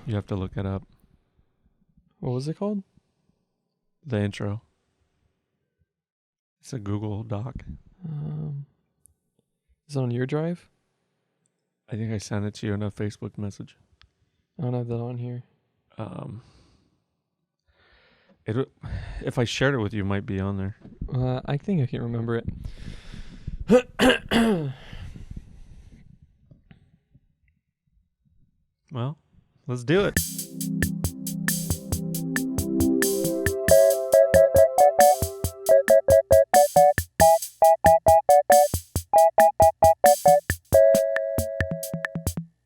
You have to look it up. What was it called? The intro. It's a Google Doc. Is it on your drive? I think I sent it to you in a Facebook message. I don't have that on here. If I shared it with you, it might be on there. I think I can remember it. Well, let's do it.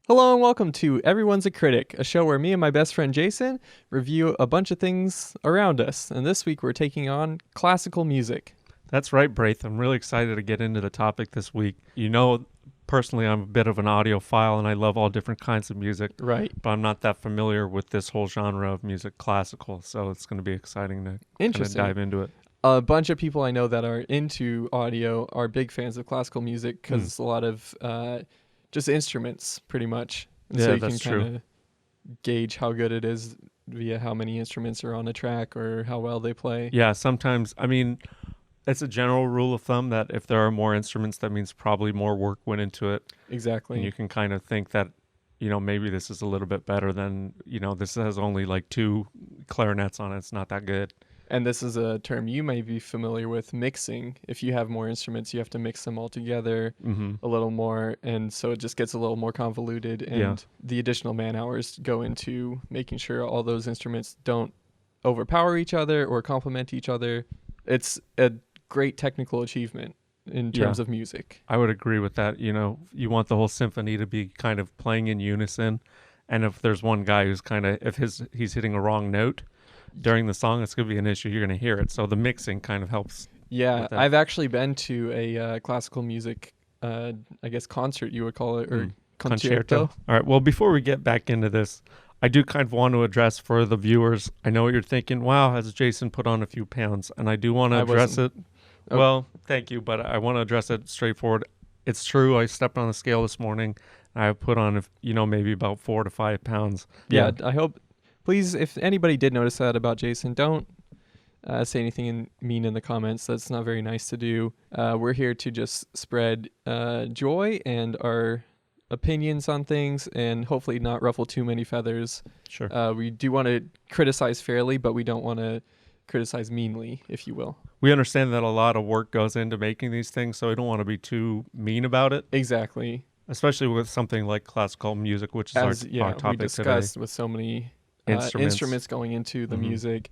Hello and welcome to Everyone's a Critic, a show where me and my best friend Jason review a bunch of things around us. And this week we're taking on classical music. That's right, Braith. I'm really excited to get into the topic this week. You know, personally, I'm a bit of an audiophile and I love all different kinds of music. Right. But I'm not that familiar with this whole genre of music, classical. So it's going to be exciting to kind of dive into it. A bunch of people I know that are into audio are big fans of classical music because it's a lot of just instruments, pretty much. And yeah, so you that's can kind of gauge how good it is via how many instruments are on a track or how well they play. Yeah, sometimes, I mean, it's a general rule of thumb that if there are more instruments, that means probably more work went into it. Exactly. And you can kind of think that, you know, maybe this is a little bit better than, you know, this has only like 2 clarinets on it. It's not that good. And this is a term you may be familiar with, mixing. If you have more instruments, you have to mix them all together a little more. And so it just gets a little more convoluted. And the additional man hours go into making sure all those instruments don't overpower each other or complement each other. It's a great technical achievement in terms of music. I would agree with that. You know, you want the whole symphony to be kind of playing in unison. And if there's one guy who's kind of, if he's hitting a wrong note during the song, it's going to be an issue. You're going to hear it. So the mixing kind of helps. Yeah, I've actually been to a classical music, I guess concert you would call it, or concerto. All right. Well, before we get back into this, I do kind of want to address for the viewers. I know what you're thinking. Wow, has Jason put on a few pounds? And I do want to address it. Oh. Well, thank you, but I want to address it straightforward. It's true. I stepped on a scale this morning. I put on, maybe about 4 to 5 pounds. Yeah, I hope. Please, if anybody did notice that about Jason, don't say anything mean in the comments. That's not very nice to do. We're here to just spread joy and our opinions on things and hopefully not ruffle too many feathers. Sure. We do want to criticize fairly, but we don't want to criticize meanly, if you will. We understand that a lot of work goes into making these things, so we don't want to be too mean about it. Exactly. Especially with something like classical music, which is our topic we discussed today. With so many instruments going into the music.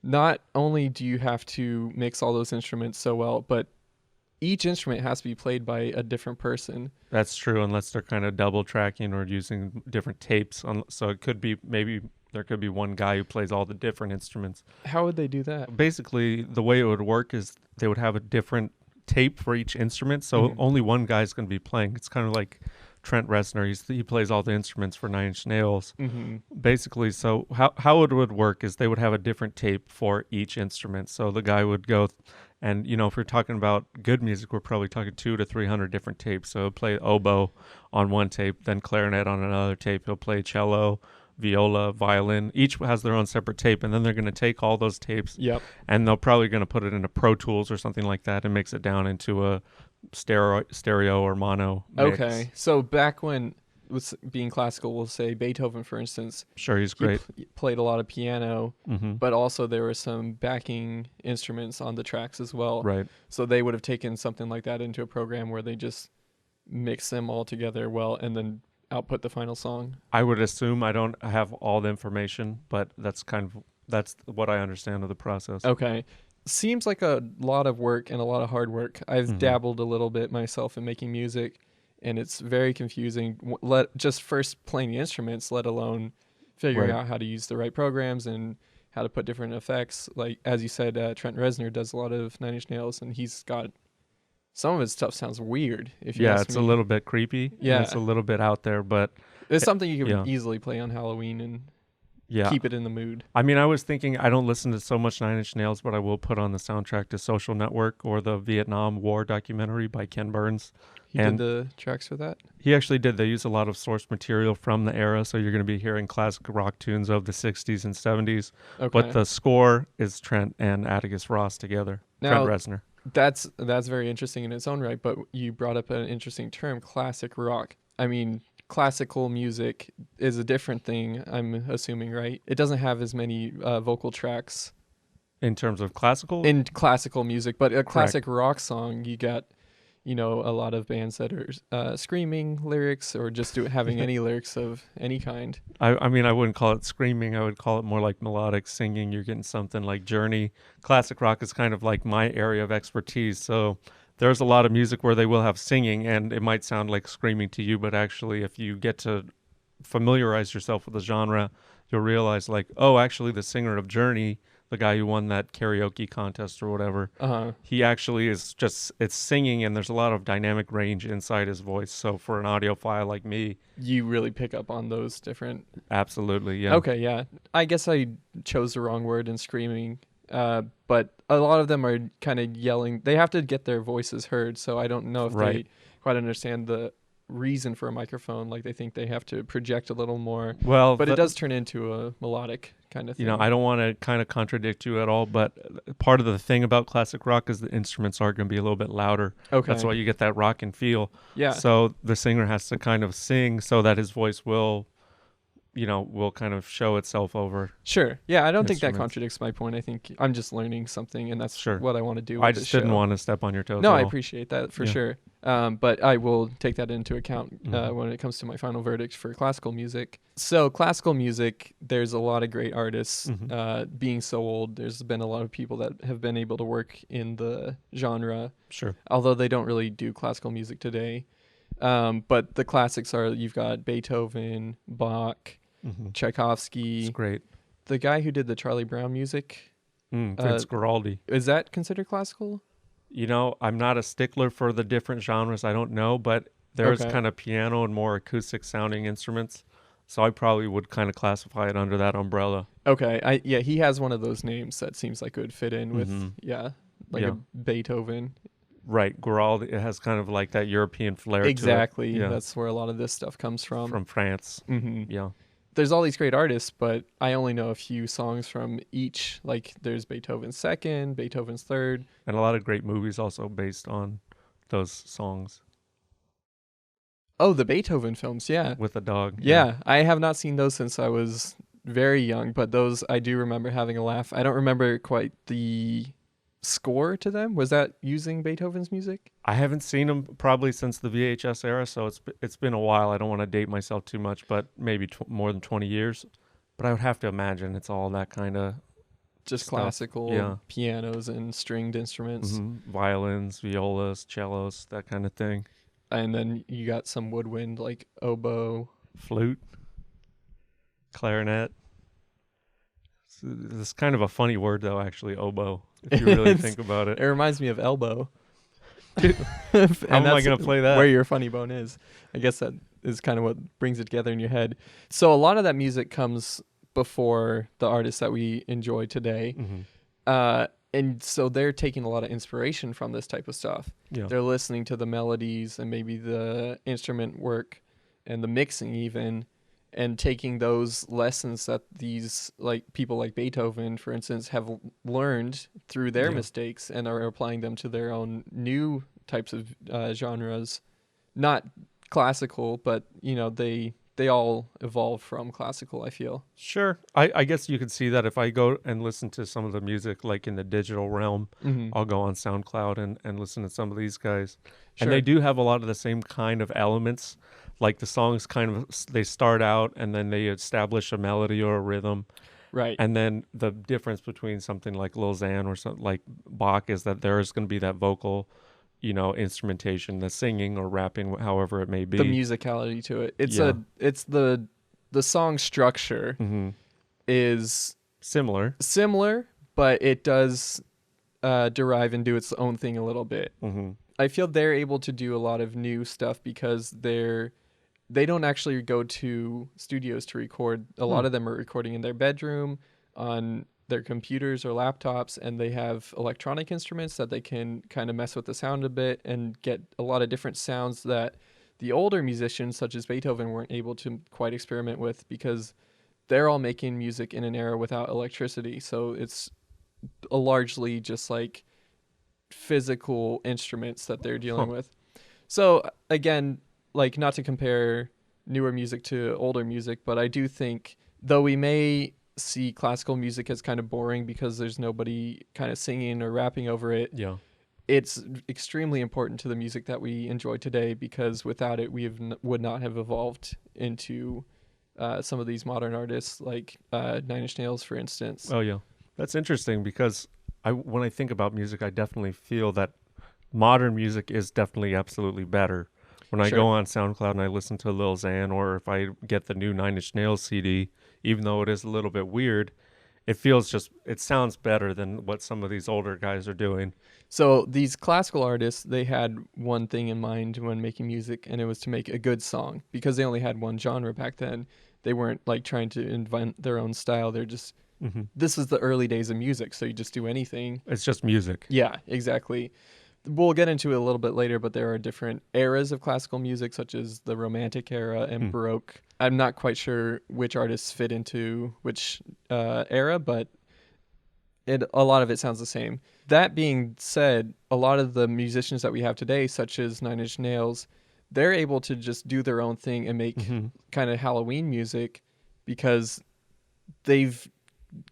Not only do you have to mix all those instruments so well, but each instrument has to be played by a different person. That's true, unless they're kind of double tracking or using different tapes. So it could be, maybe there could be one guy who plays all the different instruments. How would they do that? Basically, the way it would work is they would have a different tape for each instrument, so only one guy's going to be playing. It's kind of like Trent Reznor. He plays all the instruments for Nine Inch Nails. Basically, so how it would work is they would have a different tape for each instrument. So the guy would go, and if we're talking about good music, we're probably talking 200 to 300 different tapes. So he'll play oboe on one tape, then clarinet on another tape. He'll play cello, viola, violin. Each has their own separate tape, and then they're going to take all those tapes and they're probably going to put it into Pro Tools or something like that and mix it down into a stereo or mono mix. Okay, so back when was being classical, we'll say Beethoven, for instance. Sure, he's great. He played a lot of piano, but also there were some backing instruments on the tracks as well. Right. So they would have taken something like that into a program where they just mix them all together well and then output the final song. I would assume. I don't have all the information, but that's what I understand of the process. Okay. Seems like a lot of work and a lot of hard work. I've dabbled a little bit myself in making music, and it's very confusing. Just first playing the instruments, let alone figuring out how to use the right programs and how to put different effects. Like, as you said, Trent Reznor does a lot of Nine Inch Nails, and he's got some of his stuff sounds weird. If you ask it's me. A little bit creepy. Yeah, it's a little bit out there, but it's something you can easily play on Halloween and Yeah. keep it in the mood. I mean, I was thinking I don't listen to so much Nine Inch Nails, but I will put on the soundtrack to Social Network or the Vietnam War documentary by Ken Burns. He did the tracks for that? He actually did. They use a lot of source material from the era, so you're going to be hearing classic rock tunes of the 60s and 70s. Okay. But the score is Trent and Atticus Ross together. Now, Trent Reznor. That's very interesting in its own right, but you brought up an interesting term, classic rock. I mean, classical music is a different thing, I'm assuming, right? It doesn't have as many vocal tracks. In terms of classical? In classical music, but a Correct. classic rock song, you got, a lot of bands that are screaming lyrics or just having any lyrics of any kind. I mean, I wouldn't call it screaming. I would call it more like melodic singing. You're getting something like Journey. Classic rock is kind of like my area of expertise. So there's a lot of music where they will have singing, and it might sound like screaming to you, but actually, if you get to familiarize yourself with the genre, you'll realize, like, oh, actually, the singer of Journey, the guy who won that karaoke contest or whatever, he actually is it's singing, and there's a lot of dynamic range inside his voice. So for an audiophile like me, you really pick up on those different. Absolutely, yeah. Okay, yeah. I guess I chose the wrong word in screaming, but a lot of them are kind of yelling. They have to get their voices heard, so I don't know if they quite understand the reason for a microphone. Like, they think they have to project a little more. Well, but it does turn into a melodic kind of thing. I don't want to kind of contradict you at all, but part of the thing about classic rock is the instruments are going to be a little bit louder. Okay. That's why you get that rock and feel. Yeah. So the singer has to kind of sing so that his voice will kind of show itself over. Sure. Yeah, I don't think that contradicts my point. I think I'm just learning something, and that's what I want to do with I just didn't want to step on your toes. No, I appreciate that for sure. But I will take that into account when it comes to my final verdict for classical music. So classical music, there's a lot of great artists. Being so old, there's been a lot of people that have been able to work in the genre. Sure. Although they don't really do classical music today. But the classics are, you've got Beethoven, Bach, Tchaikovsky. It's great. The guy who did the Charlie Brown music. Vince Guaraldi. Is that considered classical? I'm not a stickler for the different genres. I don't know, but there's kind of piano and more acoustic sounding instruments. So I probably would kind of classify it under that umbrella. Okay. He has one of those names that seems like it would fit in with, a Beethoven. Right. Guaraldi, it has kind of like that European flair exactly. to it. Yeah. That's where a lot of this stuff comes from. From France. Yeah. There's all these great artists, but I only know a few songs from each. Like, there's Beethoven's second, Beethoven's third. And a lot of great movies also based on those songs. Oh, the Beethoven films, yeah. With a dog. Yeah, I have not seen those since I was very young, but those I do remember having a laugh. I don't remember quite the score to them. Was that using Beethoven's music? I haven't seen them probably since the VHS era, so it's been a while. I don't want to date myself too much, but maybe more than 20 years. But I would have to imagine it's all that kind of just stuff. Classical pianos and stringed instruments. Violins, violas, cellos, that kind of thing. And then you got some woodwind like oboe, flute, clarinet. It's kind of a funny word, though, actually, oboe, if you really think about it. It reminds me of elbow. Dude, how am I going to play that? Where your funny bone is. I guess that is kind of what brings it together in your head. So a lot of that music comes before the artists that we enjoy today. And so they're taking a lot of inspiration from this type of stuff. Yeah. They're listening to the melodies and maybe the instrument work and the mixing even, and taking those lessons that these people like Beethoven, for instance, have learned through their mistakes and are applying them to their own new types of genres. Not classical, but they all evolve from classical, I feel. Sure. I guess you could see that if I go and listen to some of the music like in the digital realm, I'll go on SoundCloud and listen to some of these guys. Sure. And they do have a lot of the same kind of elements. Like the songs they start out and then they establish a melody or a rhythm. Right. And then the difference between something like Lil Xan or something like Bach is that there is going to be that vocal, instrumentation, the singing or rapping, however it may be. The musicality to it. It's the song structure is similar, but it does derive and do its own thing a little bit. I feel they're able to do a lot of new stuff because they're they don't actually go to studios to record. A lot of them are recording in their bedroom, on their computers or laptops, and they have electronic instruments that they can kind of mess with the sound a bit and get a lot of different sounds that the older musicians such as Beethoven weren't able to quite experiment with, because they're all making music in an era without electricity. So it's largely just like physical instruments that they're dealing with. So again, like, not to compare newer music to older music, but I do think, though we may see classical music as kind of boring because there's nobody kind of singing or rapping over it, it's extremely important to the music that we enjoy today, because without it would not have evolved into some of these modern artists like Nine Inch Nails, for instance. Oh yeah, that's interesting, because when I think about music, I definitely feel that modern music is definitely absolutely better. When I go on SoundCloud and I listen to Lil Xan, or if I get the new Nine Inch Nails CD, even though it is a little bit weird, it sounds better than what some of these older guys are doing. So these classical artists, they had one thing in mind when making music, and it was to make a good song, because they only had one genre back then. They weren't like trying to invent their own style. They're just, this is the early days of music, so you just do anything. It's just music. Yeah, exactly. We'll get into it a little bit later, but there are different eras of classical music, such as the Romantic era and Baroque. I'm not quite sure which artists fit into which era, but a lot of it sounds the same. That being said, a lot of the musicians that we have today, such as Nine Inch Nails, they're able to just do their own thing and make kind of Halloween music, because they've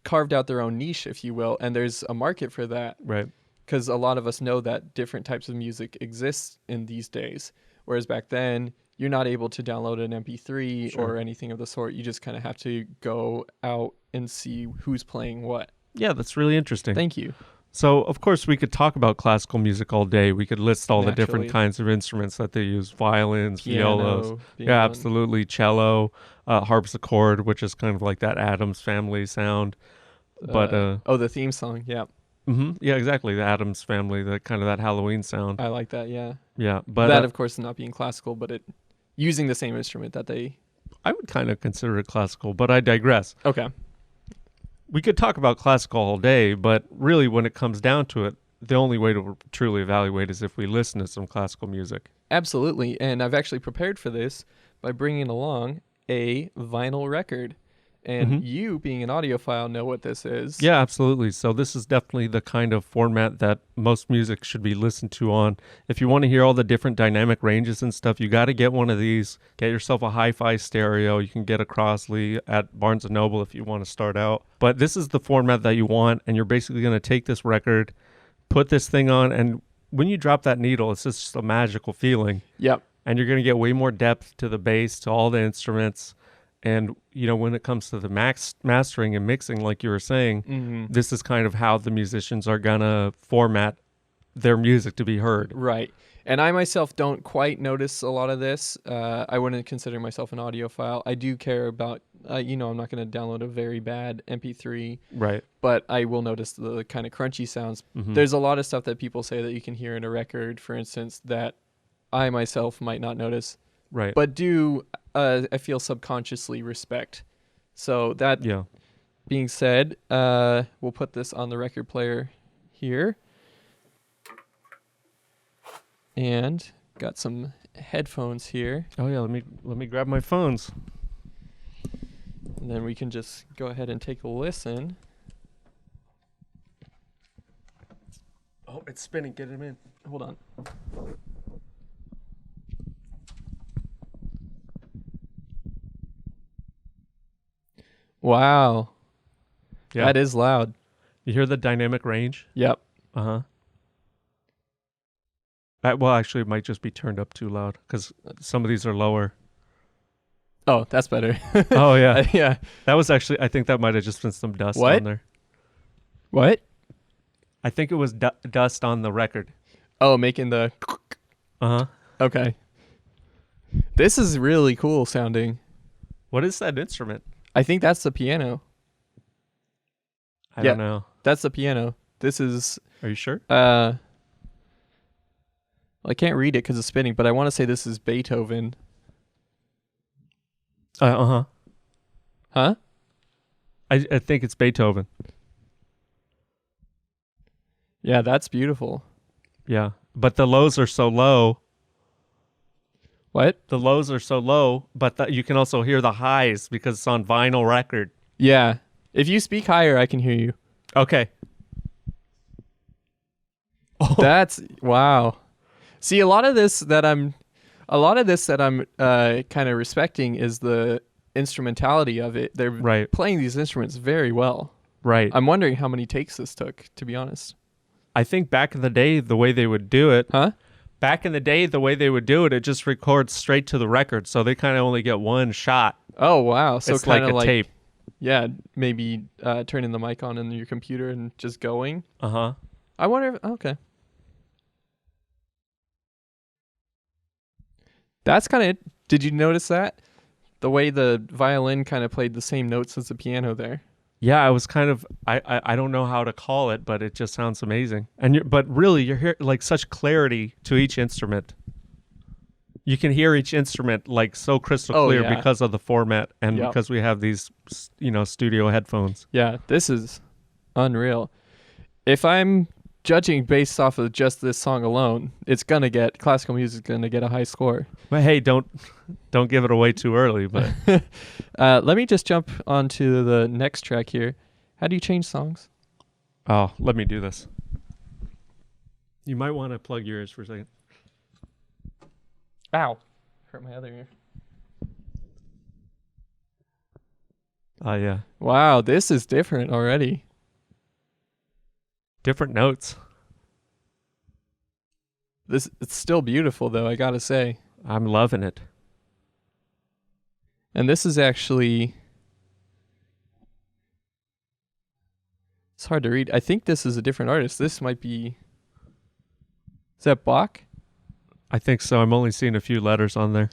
carved out their own niche, if you will, and there's a market for that. Right. Because a lot of us know that different types of music exist in these days, whereas back then you're not able to download an MP3 or anything of the sort. You just kind of have to go out and see who's playing what. Yeah, that's really interesting. Thank you. So, of course, we could talk about classical music all day. We could list all the different kinds of instruments that they use: violins, violas. Yeah, absolutely. Cello, harpsichord, which is kind of like that Addams Family sound. But the theme song, yeah. Yeah, exactly. The Addams Family, that Halloween sound. I like that, yeah. Yeah, but that, of course, is not being classical, but it using the same instrument that they... I would kind of consider it classical, but I digress. Okay. We could talk about classical all day, but really when it comes down to it, the only way to truly evaluate is if we listen to some classical music. Absolutely, and I've actually prepared for this by bringing along a vinyl record. And you, being an audiophile, know what this is. Yeah, absolutely. So this is definitely the kind of format that most music should be listened to on. If you want to hear all the different dynamic ranges and stuff, you got to get one of these. Get yourself a hi-fi stereo. You can get a Crossley at Barnes & Noble if you want to start out. But this is the format that you want, and you're basically going to take this record, put this thing on, and when you drop that needle, it's just a magical feeling. Yep. And you're going to get way more depth to the bass, to all the instruments. And, when it comes to the mastering and mixing, like you were saying, this is kind of how the musicians are going to format their music to be heard. Right. And I myself don't quite notice a lot of this. I wouldn't consider myself an audiophile. I do care about, I'm not going to download a very bad MP3. Right. But I will notice the kind of crunchy sounds. There's a lot of stuff that people say that you can hear in a record, for instance, that I myself might not notice. Right. But I feel subconsciously respect. So that being said, we'll put this on the record player here. And got some headphones here. Oh yeah, let me grab my phones. And then we can just go ahead and take a listen. Oh, it's spinning. Get him in. Hold on. Wow. Yeah. That is loud. You hear the dynamic range? Yep. Uh-huh. Well, actually, it might just be turned up too loud because some of these are lower. Oh, that's better. Oh, yeah. Yeah. That was actually, I think that might have just been some dust on there. What? I think it was dust on the record. Oh, making the... Uh-huh. Okay. This is really cool sounding. What is that instrument? I think that's the piano. I don't know. That's the piano. This is... Are you sure? I can't read it because it's spinning, but I want to say this is Beethoven. Uh-huh. Huh? I think it's Beethoven. Yeah, that's beautiful. Yeah. But the lows are so low. What? The lows are so low, but you can also hear the highs because it's on vinyl record. Yeah. If you speak higher, I can hear you. Okay. Oh. That's wow. See, a lot of this that I'm kind of respecting is the instrumentality of it. They're playing these instruments very well. Right. I'm wondering how many takes this took, to be honest. I think back in the day, the way they would do it. Huh? Back in the day, the way they would do it, it just records straight to the record, so they kind of only get one shot. Oh wow! So it's like a tape. Yeah, maybe turning the mic on in your computer and just going. Uh-huh. I wonder if okay. That's kind of. Did you notice that? The way the violin kind of played the same notes as the piano there. Yeah, I was kind of I don't know how to call it, but it just sounds amazing. But really you're hearing like such clarity to each instrument. You can hear each instrument like so crystal clear because of the format and because we have these studio headphones. Yeah, this is unreal. If I'm judging based off of just this song alone, classical music's gonna get a high score. But hey, don't give it away too early. But let me just jump onto the next track here. How do you change songs? Oh, let me do this. You might want to plug your ears for a second. Ow! Hurt my other ear. Oh yeah. Wow, this is different already. Different notes. It's still beautiful though, I gotta say. I'm loving it. And this is actually, it's hard to read. I think this is a different artist. This might be, is that Bach? I think so. I'm only seeing a few letters on there.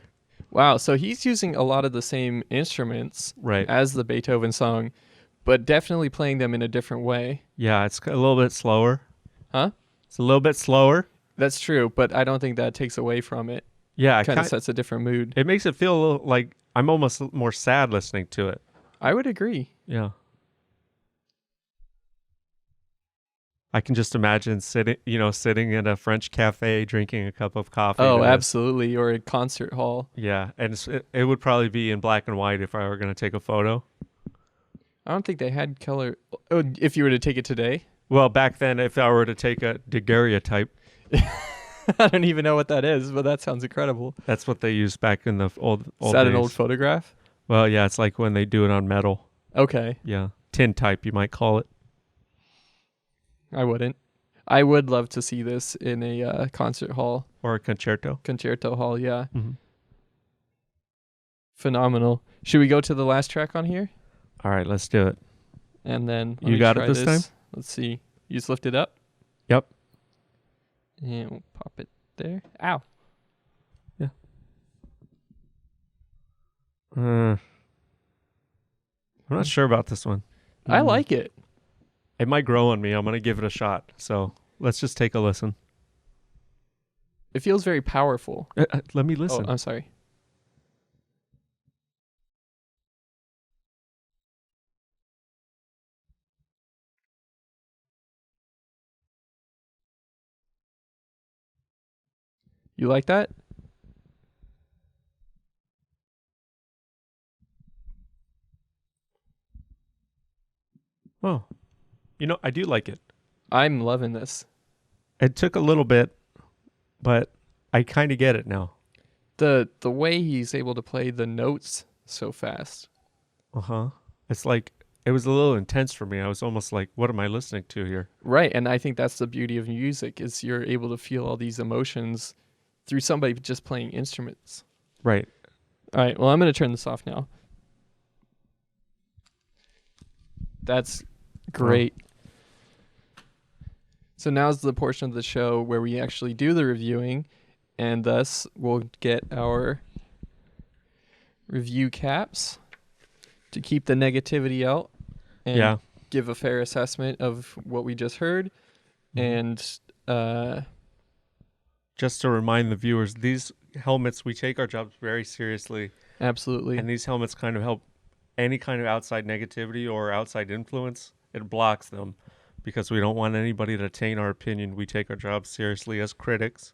Wow, so he's using a lot of the same instruments as the Beethoven song, but definitely playing them in a different way. Yeah, it's a little bit slower. Huh? It's a little bit slower. That's true, but I don't think that takes away from it. Yeah, it kind of sets a different mood. It makes it feel a little like I'm almost more sad listening to it. I would agree. Yeah. I can just imagine sitting in a French cafe drinking a cup of coffee. Oh, absolutely, or a concert hall. Yeah, and it would probably be in black and white if I were going to take a photo. I don't think they had color. Oh, if you were to take it today? Well, back then, if I were to take a daguerreotype. I don't even know what that is, but that sounds incredible. That's what they used back in the old days. Is that an old photograph? Well, yeah, it's like when they do it on metal. Okay. Yeah, tintype, you might call it. I wouldn't. I would love to see this in a concert hall. Or a concerto. Concerto hall, yeah. Mm-hmm. Phenomenal. Should we go to the last track on here? All right, let's do it. And then you got it this time? Let's see. You just lift it up? Yep. And we'll pop it there. Ow. Yeah. I'm not sure about this one. I like it. It might grow on me. I'm going to give it a shot. So let's just take a listen. It feels very powerful. Let me listen. Oh, I'm sorry. You like that? Oh, I do like it. I'm loving this. It took a little bit, but I kind of get it now. The way he's able to play the notes so fast. Uh-huh. It's like, it was a little intense for me. I was almost like, what am I listening to here? Right, and I think that's the beauty of music is you're able to feel all these emotions through somebody just playing instruments. Right. All right, well, I'm going to turn this off now. That's great. So now's the portion of the show where we actually do the reviewing, and thus we'll get our review caps to keep the negativity out and give a fair assessment of what we just heard. Mm-hmm. And just to remind the viewers, these helmets, we take our jobs very seriously. Absolutely. And these helmets kind of help any kind of outside negativity or outside influence. It blocks them because we don't want anybody to taint our opinion. We take our job seriously as critics.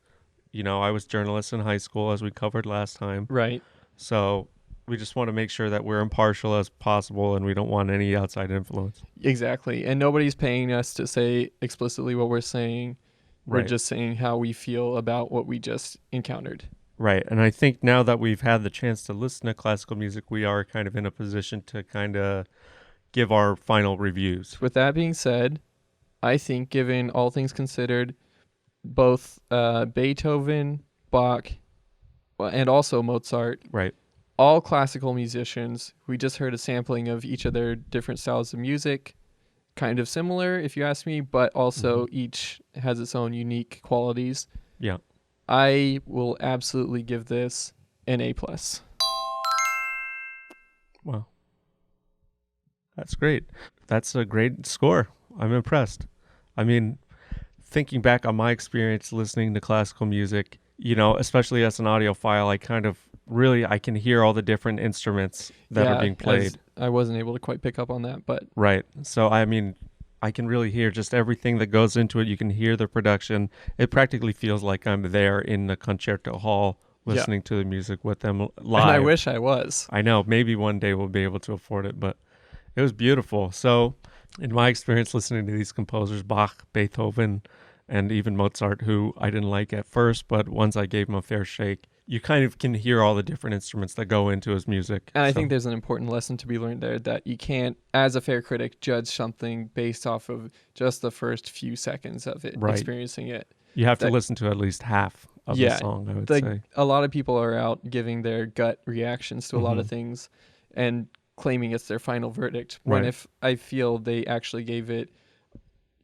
I was journalist in high school, as we covered last time. Right. So we just want to make sure that we're impartial as possible, and we don't want any outside influence. Exactly. And nobody's paying us to say explicitly what we're saying. We're Right. just saying how we feel about what we just encountered. Right. And I think now that we've had the chance to listen to classical music, we are kind of in a position to kind of give our final reviews. With that being said, I think, given all things considered, both Beethoven, Bach, and also Mozart, Right. all classical musicians, we just heard a sampling of each of their different styles of music, kind of similar if you ask me, but also each has its own unique qualities. Yeah. I will absolutely give this an A+. Wow. That's great. That's a great score. I'm impressed. I mean, thinking back on my experience listening to classical music, especially as an audiophile, I can hear all the different instruments that are being played. I wasn't able to quite pick up on that, but... Right. So, I mean, I can really hear just everything that goes into it. You can hear the production. It practically feels like I'm there in the concerto hall listening to the music with them live. And I wish I was. I know. Maybe one day we'll be able to afford it, but it was beautiful. So, in my experience listening to these composers, Bach, Beethoven, and even Mozart, who I didn't like at first, but once I gave him a fair shake, you kind of can hear all the different instruments that go into his music. And I think there's an important lesson to be learned there, that you can't, as a fair critic, judge something based off of just the first few seconds of it, experiencing it. You have to listen to at least half of the song, I would say. A lot of people are out giving their gut reactions to a lot of things and claiming it's their final verdict. When if I feel they actually gave it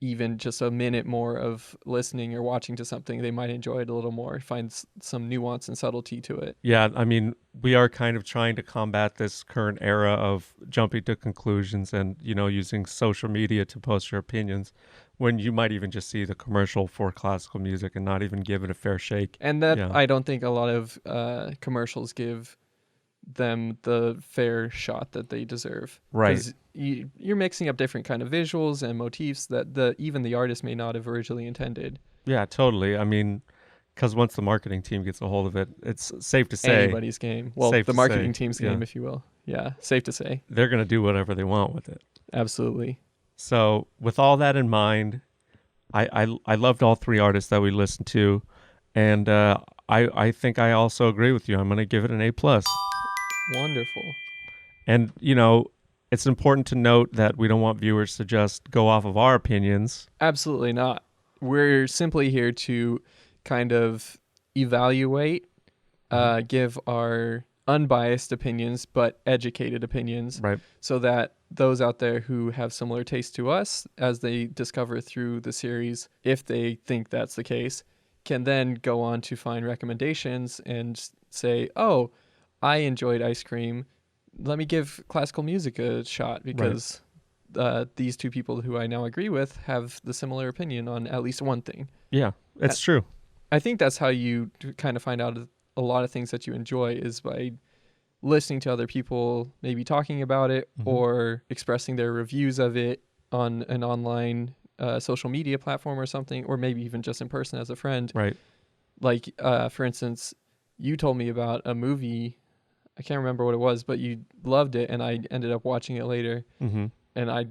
even just a minute more of listening or watching to something, they might enjoy it a little more, find some nuance and subtlety to it. Yeah, I mean, we are kind of trying to combat this current era of jumping to conclusions and, using social media to post your opinions, when you might even just see the commercial for classical music and not even give it a fair shake. And that I don't think a lot of commercials give them the fair shot that they deserve. Right. Because you're mixing up different kind of visuals and motifs that even the artist may not have originally intended. Yeah, totally. I mean, because once the marketing team gets a hold of it, it's safe to say... Anybody's game. Well, the marketing team's game, if you will. Yeah, safe to say. They're going to do whatever they want with it. Absolutely. So with all that in mind, I loved all three artists that we listened to, and I think I also agree with you. I'm going to give it an A+. Wonderful. And, it's important to note that we don't want viewers to just go off of our opinions. Absolutely not. We're simply here to kind of evaluate, give our unbiased opinions, but educated opinions. Right. So that those out there who have similar tastes to us, as they discover through the series, if they think that's the case, can then go on to find recommendations and say, oh, I enjoyed ice cream. Let me give classical music a shot because these two people who I now agree with have the similar opinion on at least one thing. Yeah, it's true. I think that's how you kind of find out a lot of things that you enjoy, is by listening to other people maybe talking about it or expressing their reviews of it on an online social media platform or something, or maybe even just in person as a friend. Right. Like, for instance, you told me about a movie. I can't remember what it was, but you loved it, and I ended up watching it later. Mm-hmm. And I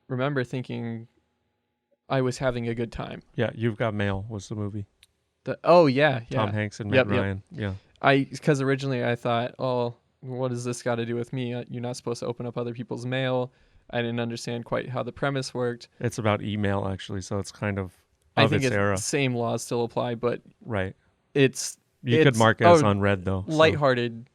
remember thinking I was having a good time. Yeah, You've Got Mail was the movie. Yeah. Tom Hanks and Meg Ryan. Yeah. Because originally I thought, oh, what does this got to do with me? You're not supposed to open up other people's mail. I didn't understand quite how the premise worked. It's about email, actually, so it's kind of I think its era. Same laws still apply, but right. You could mark it as unread, though. Lighthearted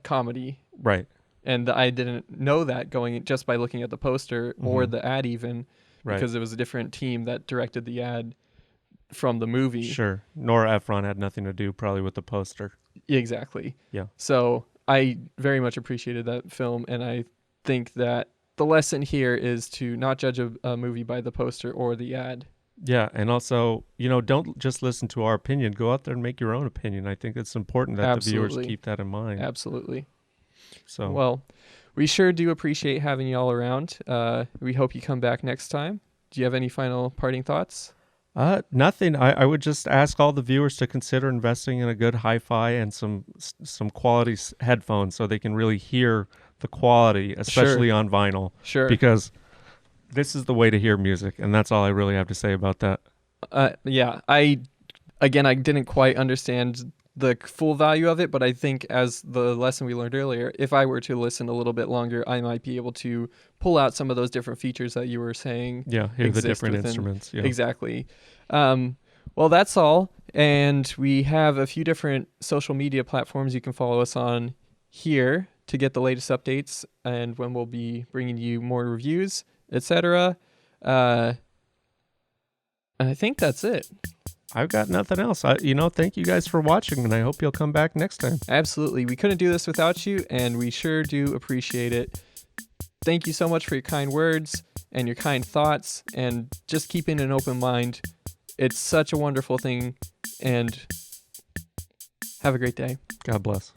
comedy. Right. And I didn't know that going just by looking at the poster or the ad even, because it was a different team that directed the ad from the movie. Sure. Nora Ephron had nothing to do probably with the poster. Exactly. Yeah. So I very much appreciated that film, and I think that the lesson here is to not judge a movie by the poster or the ad. Yeah, and also, don't just listen to our opinion. Go out there and make your own opinion. I think it's important that the viewers keep that in mind. Absolutely. So well, we sure do appreciate having you all around. We hope you come back next time. Do you have any final parting thoughts? Nothing. I would just ask all the viewers to consider investing in a good hi-fi and some quality headphones so they can really hear the quality, especially on vinyl. Sure. Because this is the way to hear music, and that's all I really have to say about that. Yeah. I didn't quite understand the full value of it, but I think as the lesson we learned earlier, if I were to listen a little bit longer, I might be able to pull out some of those different features that you were saying. Yeah, hear the different instruments. Yeah. Exactly. Well, that's all. And we have a few different social media platforms you can follow us on here to get the latest updates and when we'll be bringing you more reviews, etc. And I think that's it. I've got nothing else. Thank you guys for watching, and I hope you'll come back next time. Absolutely. We couldn't do this without you, and we sure do appreciate it. Thank you so much for your kind words and your kind thoughts, and just keeping an open mind. It's such a wonderful thing, and have a great day. God bless.